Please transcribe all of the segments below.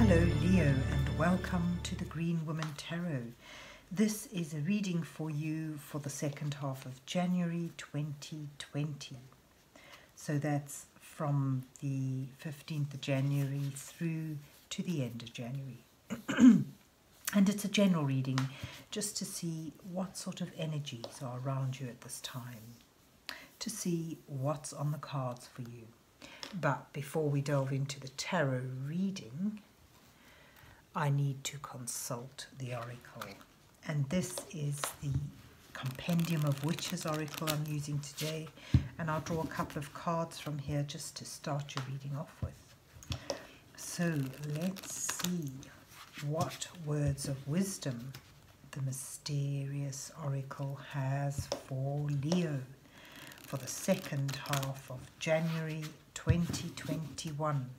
Hello Leo, and welcome to the Green Woman Tarot. This is a reading for you for the second half of January 2020. So that's from the 15th of January through to the end of January. And it's a general reading just to see what sort of energies are around you at this time, to see what's on the cards for you. But before we delve into the tarot reading, I need to consult the oracle. And this is the Compendium of Witches oracle I'm using today. And I'll draw a couple of cards from here just to start your reading off with. So let's see what words of wisdom the mysterious oracle has for Leo for the second half of January 2021.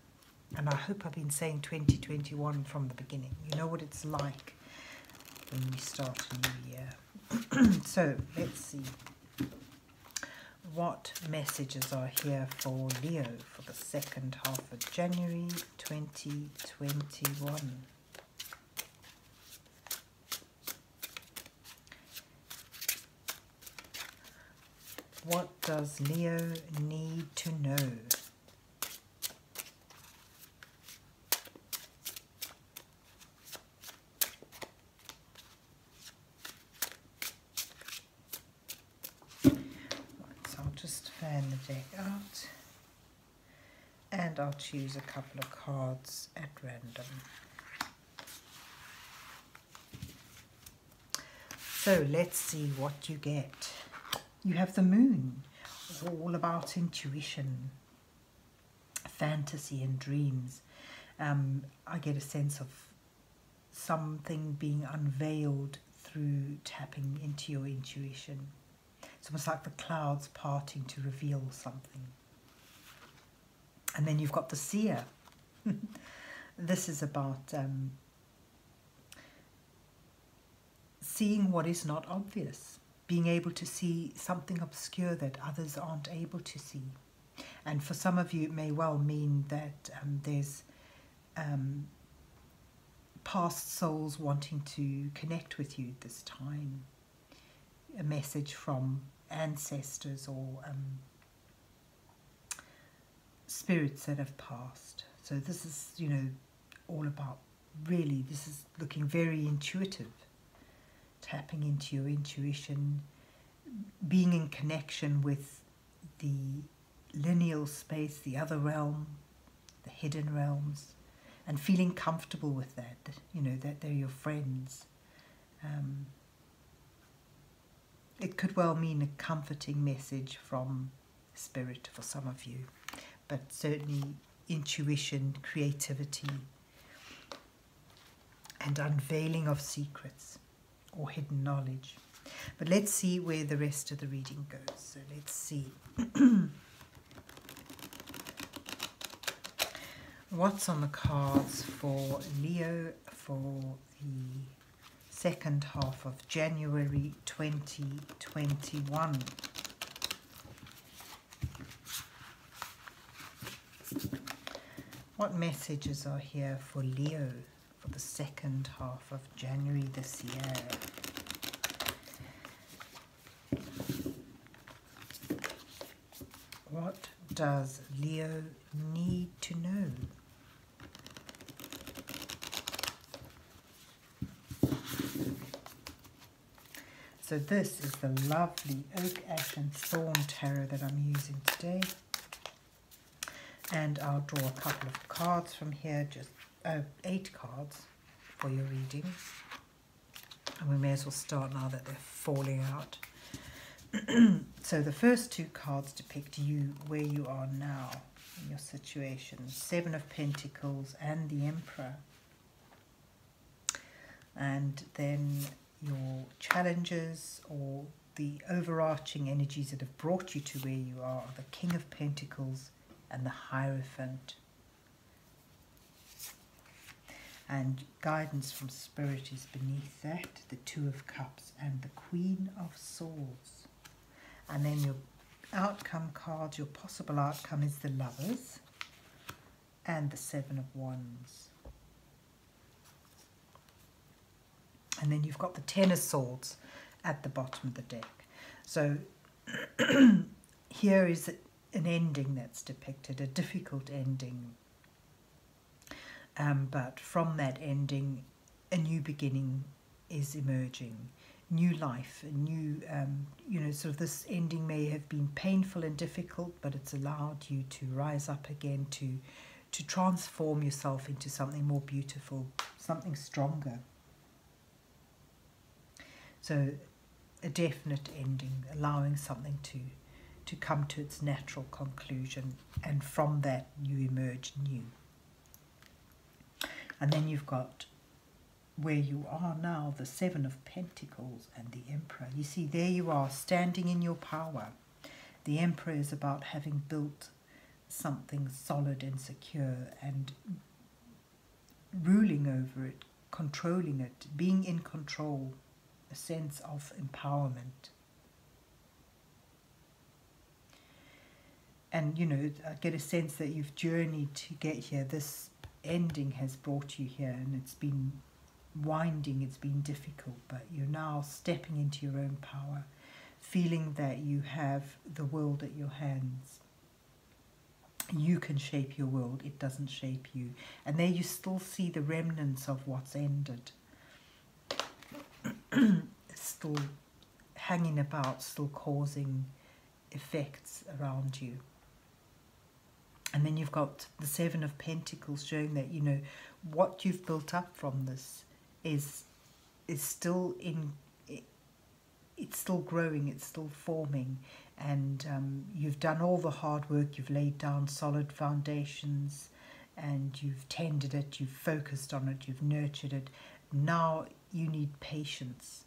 And I hope I've been saying 2021 from the beginning. You know what it's like when we start a new year. So let's see what messages are here for Leo for the second half of January 2021. What does Leo need to know? Fan the deck out, and I'll choose a couple of cards at random. So let's see what you get. You have the moon, all about intuition, fantasy and dreams. I get a sense of something being unveiled through tapping into your intuition. It's almost like the clouds parting to reveal something. And then you've got the seer. This is about seeing what is not obvious, being able to see something obscure that others aren't able to see. And for some of you, it may well mean that there's past souls wanting to connect with you at this time. A message from ancestors or spirits that have passed. So this is, you know, all about, really, this is looking very intuitive. Tapping into your intuition, being in connection with the lineal space, the other realm, the hidden realms, and feeling comfortable with that, you know, that they're your friends. It could well mean a comforting message from spirit for some of you, but certainly intuition, creativity, and unveiling of secrets or hidden knowledge. But let's see where the rest of the reading goes. So let's see. What's on the cards for Leo for the second half of January 2021. What messages are here for Leo for the second half of January this year? What does Leo need to know? So this is the lovely Oak, Ash and Thorn tarot that I'm using today. And I'll draw a couple of cards from here, just 8 cards for your reading. And we may as well start now that they're falling out. So the first 2 cards depict you, where you are now in your situation. 7 of Pentacles and the Emperor. And then your challenges or the overarching energies that have brought you to where you are the King of Pentacles and the Hierophant. And guidance from Spirit is beneath that, the 2 of Cups and the Queen of Swords. And then your outcome cards, your possible outcome is the Lovers and the 7 of Wands. And then you've got the Ten of Swords at the bottom of the deck. So here is an ending that's depicted, a difficult ending. But from that ending, a new beginning is emerging, new life, a new, sort of this ending may have been painful and difficult, but it's allowed you to rise up again, to transform yourself into something more beautiful, something stronger. So a definite ending, allowing something to come to its natural conclusion, and from that you emerge new. And then you've got where you are now, the Seven of Pentacles and the Emperor. You see, there you are, standing in your power. The Emperor is about having built something solid and secure and ruling over it, controlling it, being in control, a sense of empowerment. And, I get a sense that you've journeyed to get here. This ending has brought you here, and it's been winding, it's been difficult, but you're now stepping into your own power, feeling that you have the world at your hands. You can shape your world, it doesn't shape you. And there you still see the remnants of what's ended. Still hanging about, still causing effects around you. And then you've got the Seven of Pentacles showing that, what you've built up from this is still it's still growing, it's still forming, and you've done all the hard work, you've laid down solid foundations, and you've tended it, you've focused on it, you've nurtured it. Now you need patience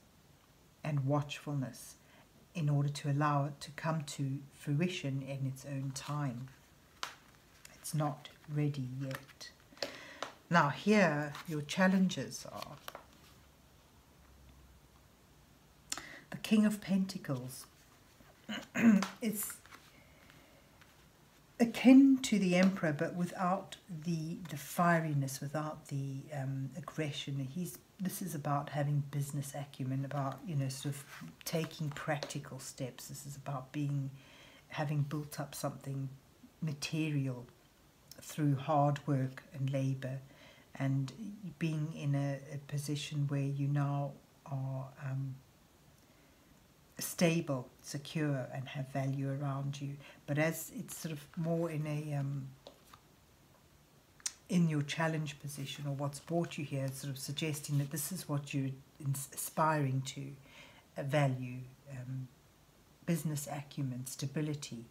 and watchfulness in order to allow it to come to fruition in its own time. It's not ready yet. Now here your challenges are the King of Pentacles. It's akin to the Emperor, but without the fieriness, without the aggression. This is about having business acumen, about sort of taking practical steps. This is about having built up something material through hard work and labour, and being in a position where you now are stable, secure, and have value around you. But as it's sort of more in a in your challenge position, or what's brought you here, sort of suggesting that this is what you're aspiring to, value, business acumen, stability,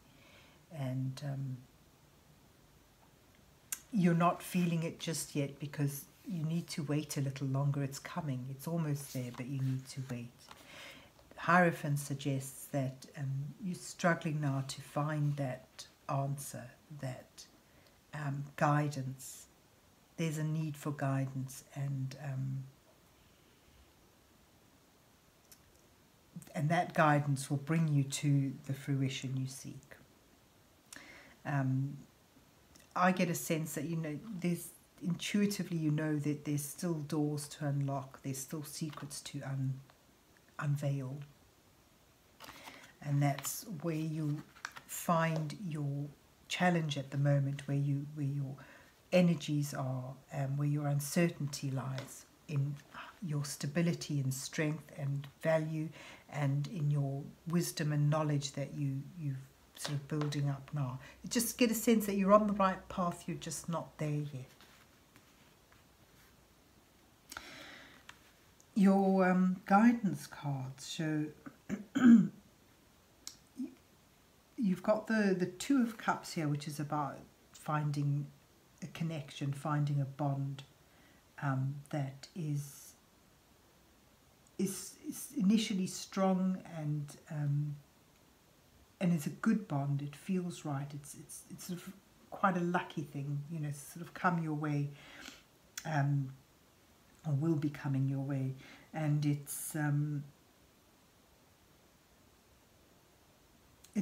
and you're not feeling it just yet because you need to wait a little longer. It's coming, it's almost there, but you need to wait. Hierophant suggests that you're struggling now to find that answer, that guidance. There's a need for guidance, and that guidance will bring you to the fruition you seek. I get a sense that there's intuitively that there's still doors to unlock, there's still secrets to unveil, and that's where you find your challenge at the moment, where your energies are, where your uncertainty lies, in your stability and strength and value, and in your wisdom and knowledge that you've sort of building up now. You just get a sense that you're on the right path, you're just not there yet. Your guidance cards show you've got the Two of Cups here, which is about finding a connection, finding a bond that is initially strong and it's a good bond. It feels right. It's sort of quite a lucky thing, sort of come your way, or will be coming your way, and it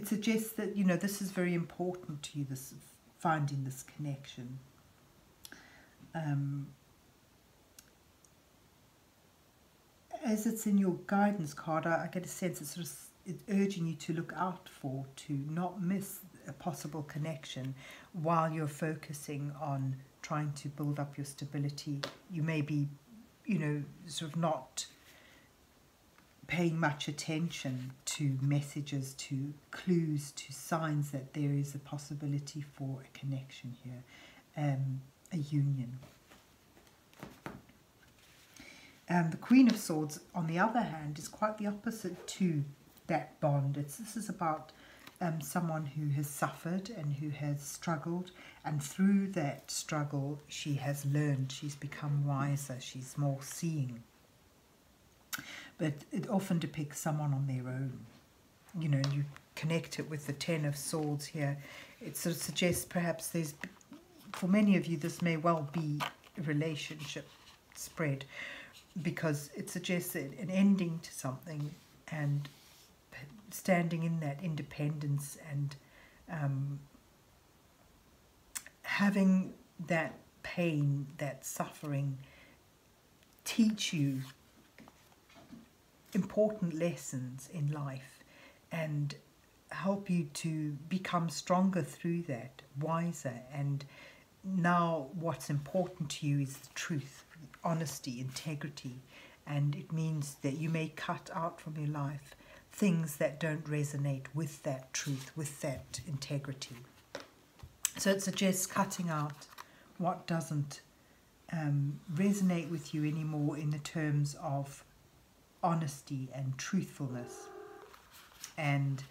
suggests that this is very important to you. This finding this connection. as it's in your guidance card, I get a sense it's sort of it's urging you to look out for, to not miss a possible connection while you're focusing on trying to build up your stability. You may be, you know, sort of not paying much attention to messages, to clues, to signs that there is a possibility for a connection here, a union. The Queen of Swords, on the other hand, is quite the opposite to that bond. This is about someone who has suffered and who has struggled, and through that struggle she has learned, she's become wiser, she's more seeing. But it often depicts someone on their own. You know, you connect it with the Ten of Swords here. It sort of suggests perhaps there's, for many of you, this may well be a relationship spread, because it suggests an ending to something and standing in that independence and having that pain, that suffering teach you important lessons in life and help you to become stronger through that, wiser. And now what's important to you is the truth, honesty, integrity, and it means that you may cut out from your life things that don't resonate with that truth, with that integrity. So it suggests cutting out what doesn't resonate with you anymore in the terms of honesty and truthfulness, and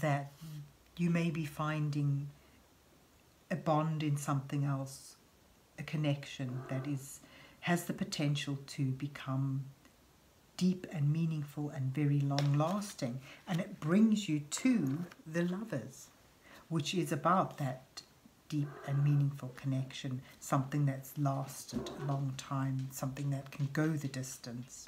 that you may be finding a bond in something else, a connection that has the potential to become deep and meaningful and very long-lasting. And it brings you to the Lovers, which is about that deep and meaningful connection, something that's lasted a long time, something that can go the distance.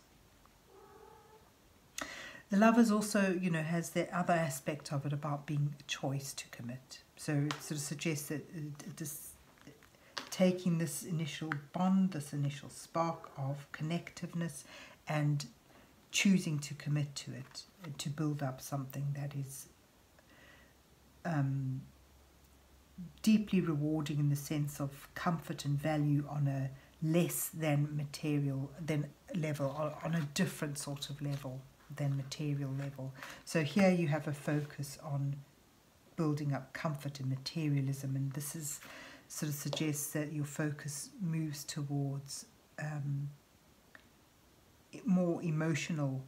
The Lovers also, you know, has the other aspect of it about being a choice to commit. So it sort of suggests that taking this initial bond, this initial spark of connectiveness, and choosing to commit to it, and to build up something that is deeply rewarding in the sense of comfort and value on a less than material level, on a different sort of level than material level. So here you have a focus on building up comfort and materialism, and this is sort of suggests that your focus moves towards more emotional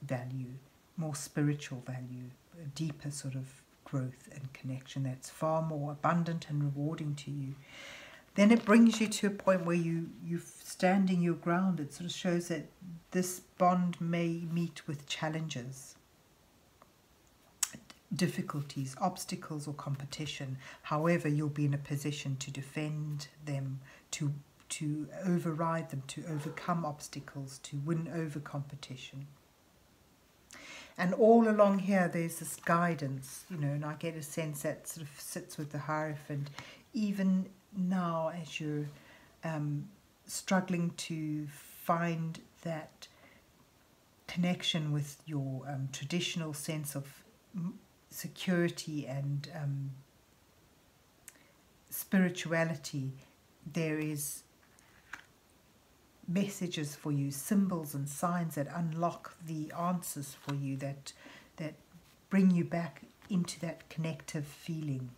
value, more spiritual value, a deeper sort of growth and connection that's far more abundant and rewarding to you. Then it brings you to a point where you're standing your ground. It sort of shows that this bond may meet with challenges, difficulties, obstacles or competition. However, you'll be in a position to defend them, to override them, to overcome obstacles, to win over competition. And all along here there's this guidance, you know, and I get a sense that sort of sits with the Hierophant. Even now, as you're struggling to find that connection with your traditional sense of security and spirituality, there is messages for you, symbols and signs that unlock the answers for you, that bring you back into that connective feeling,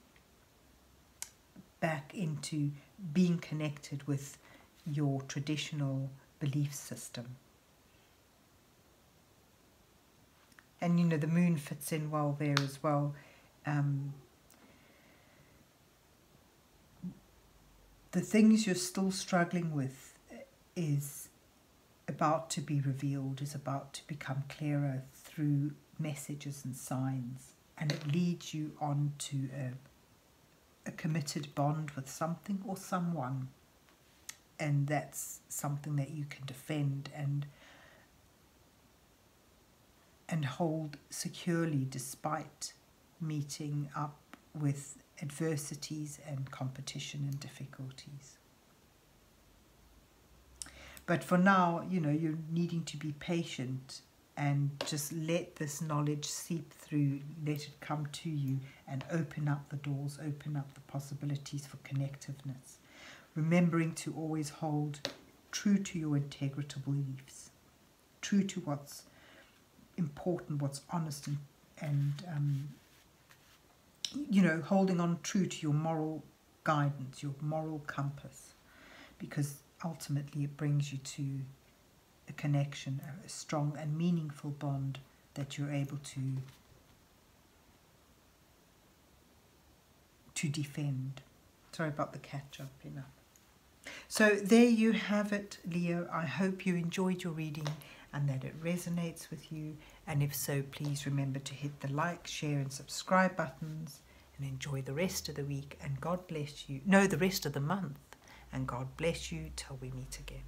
back into being connected with your traditional belief system. And you know, the moon fits in well there as well. The things you're still struggling with is about to be revealed, is about to become clearer through messages and signs, and it leads you on to a committed bond with something or someone, and that's something that you can defend and hold securely despite meeting up with adversities and competition and difficulties. But for now, you know, you're needing to be patient and just let this knowledge seep through, let it come to you and open up the doors, open up the possibilities for connectiveness. Remembering to always hold true to your integral beliefs, true to what's important, what's honest, and you know, holding on true to your moral guidance, your moral compass, because ultimately it brings you to a connection, a strong and meaningful bond that you're able to defend. Sorry about the cat jumping up. So there you have it, Leo. I hope you enjoyed your reading and that it resonates with you. And if so, please remember to hit the like, share and subscribe buttons, and enjoy the rest of the week. And God bless you. No, the rest of the month. And God bless you till we meet again.